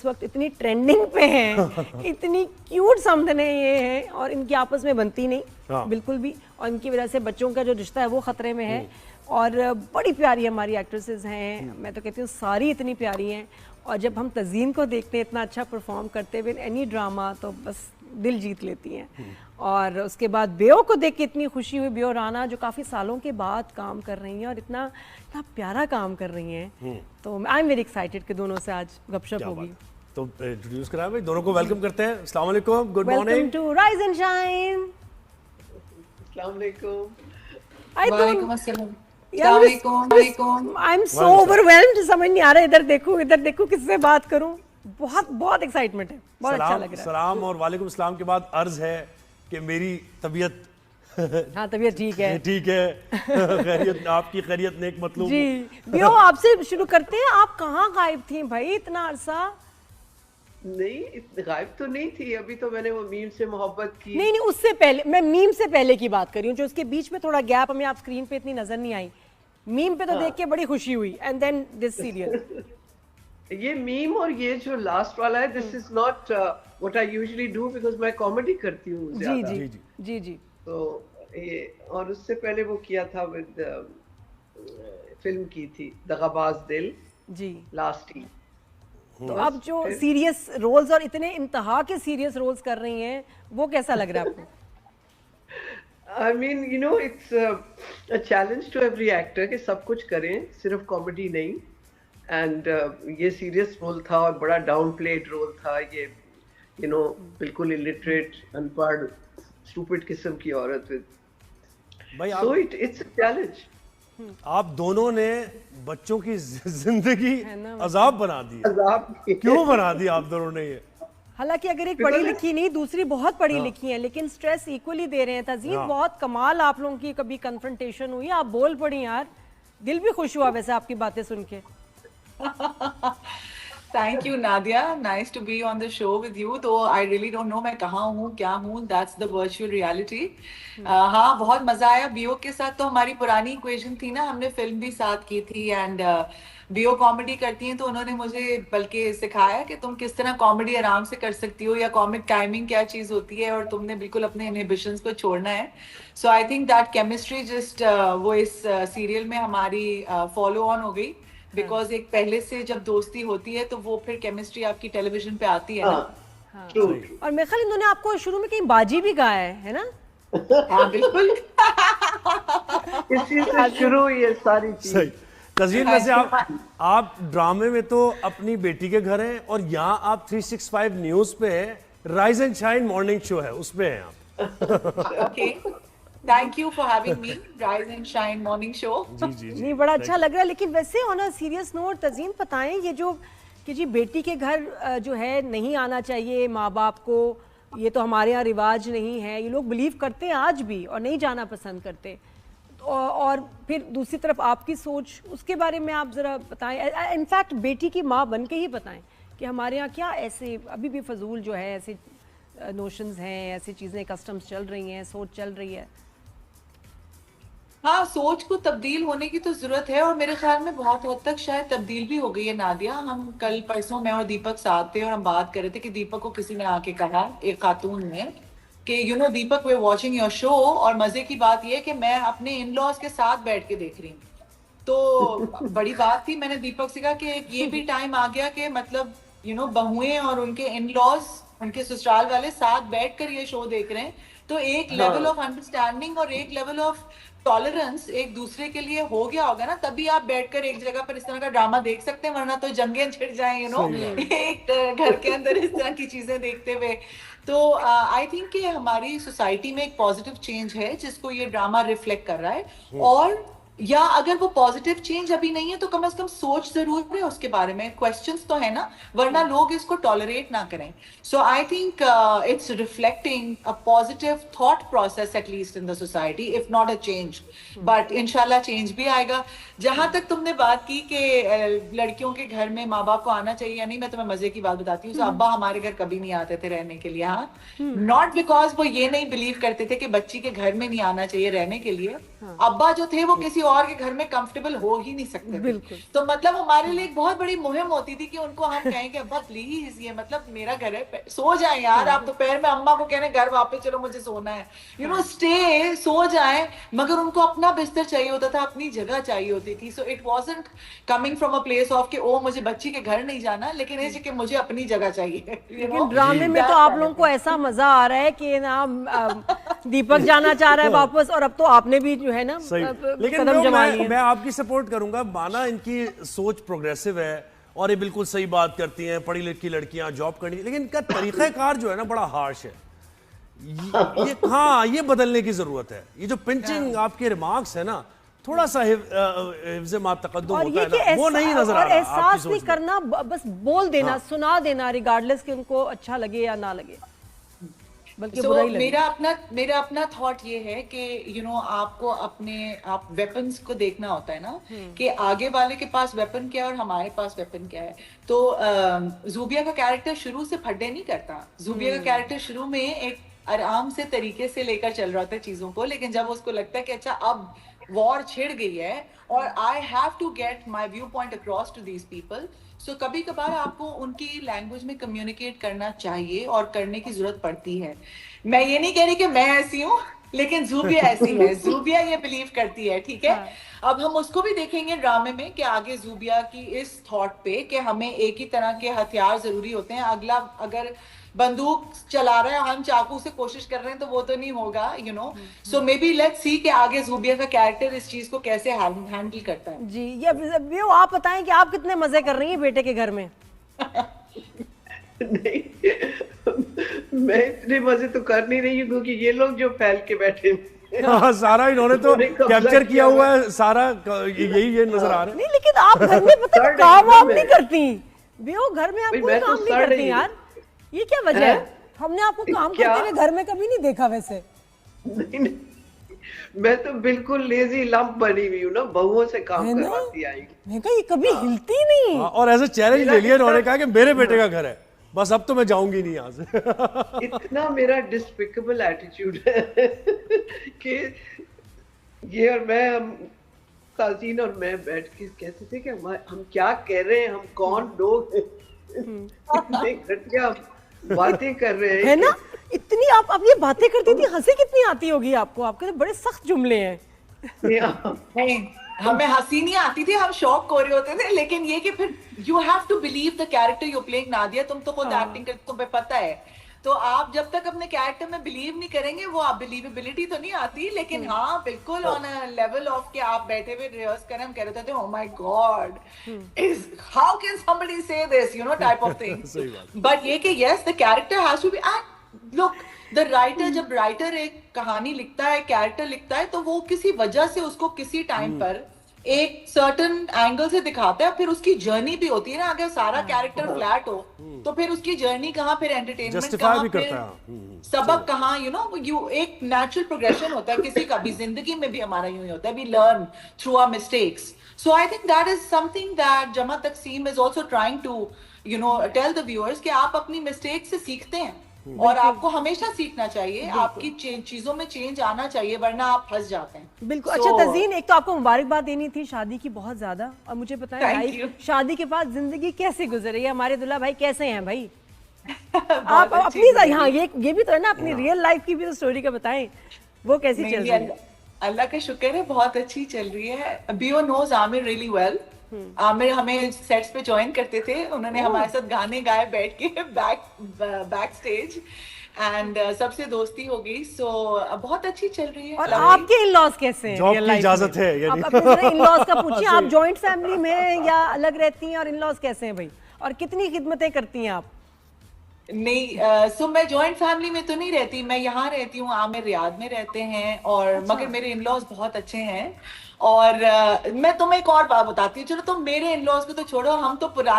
इस वक्त इतनी ट्रेंडिंग पे हैं, इतनी क्यूट समझने ये हैं और इनकी आपस में बनती नहीं बिल्कुल भी, और इनकी वजह से बच्चों का जो रिश्ता है वो खतरे में है। और बड़ी प्यारी हमारी एक्ट्रेसेस हैं, मैं तो कहती हूँ सारी इतनी प्यारी हैं। और जब हम तज़ीन को देखते हैं इतना अच्छा परफॉर्म करते हुए एनी ड्रामा, तो बस दिल जीत लेती हैं। और उसके बाद बेओ को देख के इतनी खुशी हुई, बेओ राना जो काफ़ी सालों के बाद काम कर रही हैं और इतना इतना प्यारा काम कर रही हैं, तो आई एम वेरी एक्साइटेड कि दोनों से आज गपशप होगी। तो इंट्रोड्यूस कराएं भाई, दोनों को वेलकम करते हैं। अस्सलाम वालेकुम, good morning. Welcome to rise and shine. अस्सलाम वालेकुम। वालेकुम अस्सलाम। आई एम सो ओवरवेल्म्ड, समझ नहीं आ रहा इधर देखूं किससे बात करूं। बहुत बहुत एक्साइटमेंट है, बहुत अच्छा लग रहा है। सलाम और वालेकुम सलाम के बाद अर्ज है कि मेरी तबीयत हाँ तबीयत ठीक है। ठीक है खैरियत, आपकी खैरियत नेक मतलूब जी। बियो आपसे शुरू करते हैं, आप कहाँ गायब थी भाई इतना अरसा? नहीं, गायब तो नहीं थी, अभी तो मैंने वो मीम से मोहब्बत की। नहीं उससे पहले, मैं मीम से पहले की बात कर रही हूँ, जो उसके बीच में थोड़ा गैप हमें आप स्क्रीन पे इतनी नजर नहीं आई। मीम पे तो देख के बड़ी खुशी हुई, एंड देन दिस सीरियल। ये मीम और ये जो लास्ट वाला है, this is not what I usually do, because मैं कॉमेडी करती हूँ जी जी जी जी। तो ये, और उससे पहले वो किया था विद फिल्म की थी दगाबाज दिल जी लास्ट ईयर। तो अब जो सीरियस रोल्स और इतने इंतहा के सीरियस रोल्स कर रही हैं, वो कैसा लग रहा है आपको? I mean, you know, it's a challenge to every actor कि सब कुछ करें, सिर्फ कॉमेडी नहीं। एंड ये सीरियस रोल था और बड़ा डाउन प्लेड रोल था ये, यू नो, बिल्कुल इलिटरेट, अनपढ़, स्टूपिड किस्म की औरत with, so it's a challenge। आप दोनों ने बच्चों की जिंदगी अजाब बना दी। अजाब क्यों बना दी आप दोनों ने ये? हालांकि अगर एक पढ़ी लिखी नहीं, दूसरी बहुत पढ़ी लिखी है, लेकिन स्ट्रेस इक्वली दे रहे हैं। तज़ीन बहुत कमाल, आप लोगों की कभी कन्फ्रंटेशन हुई? आप बोल पड़ी यार, दिल भी खुश हुआ वैसे आपकी बातें सुन के। Thank you, Nadia. Nice to be on the show with you. Though I really don't know मैं कहाँ हूँ, क्या हूँ. That's the virtual reality. हाँ, बहुत मजा आया बीओ के साथ। तो हमारी पुरानी इक्वेशन थी ना, हमने फिल्म भी साथ की थी, एंड बीओ कॉमेडी करती हैं, तो उन्होंने मुझे बल्कि सिखाया कि तुम किस तरह कॉमेडी आराम से कर सकती हो, या कॉमिक टाइमिंग क्या चीज होती है, और तुमने बिल्कुल अपने इनहिबिशंस को छोड़ना है। So I think that chemistry just वो इस सीरियल में हमारी फॉलो ऑन हो गई, बिकॉज एक पहले से जब दोस्ती होती है तो वो फिर केमिस्ट्री आपकी टेलीविजन पे आती है ना। और मेरे ख्याल इन्होंने आपको शुरू में कहीं बाजी भी गाया है ना? हाँ बिल्कुल। इसी से शुरू ये सारी चीज। तज़ीन, वैसे आप ड्रामे में तो अपनी बेटी के घर हैं, और यहाँ आप 365 न्यूज पे rise and shine morning show है, उसमें हैं आप। Okay, thank you for having me, rise and shine morning show. जी नहीं, बड़ा अच्छा लग रहा है। लेकिन वैसे on a serious note Tazeen, बताएं ये जो कि जी बेटी के घर जो है नहीं आना चाहिए माँ बाप को, ये तो हमारे यहाँ रिवाज नहीं है, ये लोग बिलीव करते हैं आज भी और नहीं जाना पसंद करते। और फिर दूसरी तरफ आपकी सोच, उसके बारे में आप ज़रा बताएं। इनफैक्ट बेटी की माँ बन के ही बताएं कि हमारे यहाँ क्या ऐसे अभी भी फजूल जो है ऐसे नोशंस हैं, ऐसी चीज़ें, कस्टम्स चल रही हैं, सोच चल रही है। हाँ, सोच को तब्दील होने की तो जरूरत है, और मेरे ख्याल में बहुत हद तक शायद तब्दील भी हो गई है। नादिया, हम कल परसों मैं और दीपक साथ थे और हम बात कर रहे थे कि दीपक को किसी ने आके कहा, एक खातून ने, कि you know Deepak, we are watching your show, और मजे की बात ये है कि मैं अपने इन लॉज के साथ बैठ के देख रही हूँ। तो बड़ी बात थी, मैंने दीपक से कहा कि ये भी टाइम आ गया कि मतलब यू नो बहुएं और उनके इन लॉज, उनके ससुराल वाले साथ बैठकर ये शो देख रहे हैं, तो एक लेवल ऑफ अंडरस्टैंडिंग और एक लेवल ऑफ टॉलरेंस एक दूसरे के लिए हो गया होगा ना, तभी आप बैठकर एक जगह पर इस तरह का ड्रामा देख सकते हैं, वरना तो जंगें छिड़ जाएं, यू नो, एक घर के अंदर इस तरह की चीजें देखते हुए। तो आई थिंक कि हमारी सोसाइटी में एक पॉजिटिव चेंज है जिसको ये ड्रामा रिफ्लेक्ट कर रहा है, और या अगर वो पॉजिटिव चेंज अभी नहीं है तो कम से कम सोच जरूर है उसके बारे में, क्वेश्चंस तो है ना, वरना लोग इसको टॉलरेट ना करें। So I think it's reflecting a positive thought process at least in the society, if not a change, but इंशाल्लाह चेंज भी आएगा। जहां तक तुमने बात की कि लड़कियों के घर में माँ बाप को आना चाहिए या नहीं, मैं तुम्हें मजे की बात बताती हूँ। अब्बा हमारे घर कभी नहीं आते थे रहने के लिए, हाँ, नॉट बिकॉज वो ये नहीं बिलीव करते थे कि बच्ची के घर में नहीं आना चाहिए रहने के लिए, अब्बा जो थे वो किसी और के घर में कंफर्टेबल हो ही नहीं सकते थे। बिल्कुल। तो मतलब हमारे लिए एक बहुत बड़ी मुहिम होती थी कि उनको हम कहें कि अब्बा प्लीज, ये मतलब मेरा घर है, सो जाए यार आप। दोपहर में अम्मा को कहने घर वापस चलो मुझे सोना है, यू नो स्टे, सो जाए। मगर उनको अपना बिस्तर चाहिए होता था, अपनी जगह चाहिए होती थी। So it wasn't coming from a place of कि ओ मुझे बच्ची के घर नहीं जाना, लेकिन ये कि मुझे अपनी जगह चाहिए। लेकिन ड्रामे में तो आप लोगों को ऐसा मजा आ रहा है कि ना दीपक जाना चाह रहा है वापस, और अब तो आपने भी जो है ना लेकिन मैं आपकी सपोर्ट करूंगा। माना इनकी सोच प्रोग्रेसिव है और ये बिल्कुल सही बात करती हैं, पढ़ी लिखी लड़कियां जॉब करनी, लेकिन इनका तरीकाकार जो है ना बड़ा हार्श है। ये हाँ, ये बदलने की जरूरत है। ये जो पिंचिंग आपके रिमार्क्स है ना, थोड़ा सा हिफ्ज़े मा तक़द्दुम होता है ना, वो नहीं नजर आ रहा। एहसास नहीं करना, बस बोल देना, सुना देना, रिगार्डलेस कि उनको अच्छा लगे या ना लगे, बल्कि बुरा ही लगे। मेरा अपना थॉट ये है कि यू नो आपको आप वेपन्स को देखना होता है ना, कि आगे वाले के पास वेपन क्या है और हमारे पास वेपन क्या है। तो ज़ूबिया का कैरेक्टर शुरू से फड्डे नहीं करता। ज़ूबिया का कैरेक्टर शुरू में एक आराम से तरीके से लेकर चल रहा था चीजों को, लेकिन जब उसको लगता है कि अच्छा अब वॉर छिड़ गई है और I have to get my viewpoint across to these people, so कभी कभार आपको उनकी लैंग्वेज में कम्युनिकेट करना चाहिए और करने की जरूरत पड़ती है। मैं ये नहीं कह रही कि मैं ऐसी हूँ, लेकिन ज़ूबिया ऐसी है। ज़ूबिया ये बिलीव करती है, ठीक है। अब हम उसको भी देखेंगे ड्रामे में कि आगे ज़ूबिया की इस थॉट पे कि हमें एक ही तरह के हथियार जरूरी होते हैं। अगला अगर बंदूक चला रहा है, हम चाकू से कोशिश कर रहे हैं, तो वो तो नहीं होगा, you know. So may be let's see कि आगे ज़ूबिया का कैरेक्टर इस चीज को कैसे हैंडल करता है। जी, ये आप बताएं कि आप कितने मजे कर रही हैं बेटे के घर में? नहीं, मैं इतने मजे तो कर नहीं रही हूँ, क्योंकि ये लोग जो फैल के बैठे सारा इन्होंने तो कैप्चर किया हुआ है, सारा ये नजर आ रहा है। नहीं, लेकिन आप घर में पता है काम वाम नहीं करती, घर में आप कोई काम नहीं करती यार, ये क्या वजह है? हमने आपको काम करते हुए घर में कभी नहीं देखा वैसे। नहीं, मैं तो बिल्कुल लेजी लंप बनी हुई हूँ ना, बहुओं से काम करवाती आई। मैं कहा ये कभी हिलती नहीं। और ऐसे चैलेंज ले लिया इन्होंने, कहा कि मेरे बेटे का घर है, बस अब तो मैं जाऊंगी नहीं यहाँ से। इतना मेरा डिस्पिकेबल एटीट्यूड है कि ये और मैं, हम ताजीन और मैं बैठ के कहते थे कि हम क्या कह रहे हैं, हम कौन लोग घटिया बातें कर रहे हैं, है ना। इतनी आप ये बातें करती थी, हंसी कितनी आती होगी आपको, आपके तो बड़े सख्त जुमले हैं। नहीं, हमें हंसी नहीं आती थी, हम शौक हो रहे होते थे। लेकिन ये कि फिर you have to believe the character you playing. Nadia, तुम तो खुद एक्टिंग करती, तुम्हें पता है। तो आप जब तक अपने कैरेक्टर में बिलीव नहीं करेंगे, वो आप बिलीवेबिलिटी तो नहीं आती। लेकिन हाँ, बिल्कुल ऑन अ लेवल ऑफ के आप बैठे हुए रिहर्स करें, हम कह रहे थे, oh my god, is how can somebody say this, you know, type of thing. But ये कि yes, the character has to be, look, the writer, जब राइटर एक कहानी लिखता है, कैरेक्टर लिखता है, तो वो किसी वजह से उसको किसी टाइम पर एक सर्टन एंगल से दिखाता है। फिर उसकी जर्नी भी होती है ना। अगर सारा कैरेक्टर फ्लैट हो तो फिर उसकी जर्नी कहाँ, फिर एंटरटेनमेंट कहाँ, फिर सबक कहाँ, यू नो। यू एक नेचुरल प्रोग्रेशन होता है किसी का भी, जिंदगी में भी हमारा यूं ही होता है, we learn through our mistakes. So I think that is something that Jama Taqseem is also trying to, you know, tell the viewers कि आप अपनी मिस्टेक से सीखते हैं और आपको हमेशा सीखना चाहिए, आपकी चीजों में चेंज आना चाहिए, वरना आप फंस जाते हैं। बिल्कुल। अच्छा तज़ीन, एक तो आपको मुबारकबाद देनी थी शादी की बहुत ज्यादा, और मुझे बताएं भाई शादी के बाद जिंदगी कैसे गुजर रही है, हमारे दुल्हा भाई कैसे हैं भाई? आप अपनी, हाँ ये भी तो है ना, अपनी रियल लाइफ की भी तो स्टोरी का बताएं, वो कैसी चल रही है? अल्लाह का शुक्र है, बहुत अच्छी चल रही है। बियो knows Aamir really well. Aamir हमें सेट्स पे ज्वाइन करते थे, उन्होंने हमारे साथ गाने गाए बैठ के बैक स्टेज, एंड सबसे दोस्ती हो गई। सो बहुत अच्छी चल रही है। और आपके इन-लॉज कैसे हैं? जॉब की इजाजत है यानी। आप अपने इन-लॉज का पूछिए, आप जॉइंट फैमिली में हैं या अलग रहती हैं, और इन-लॉज कैसे हैं भाई, और कितनी खिदमतें करती हैं आप? नहीं, सो मैं जॉइंट फैमिली में तो नहीं रहती, मैं यहाँ रहती हूँ, आमिर रियाद में रहते हैं, और मगर मेरे इन-लॉज बहुत अच्छे हैं। और मैं तुम्हें एक और बात बताती हूँ, चलो तुम मेरे इन-लॉज को तो छोड़ो, हम तो पुराने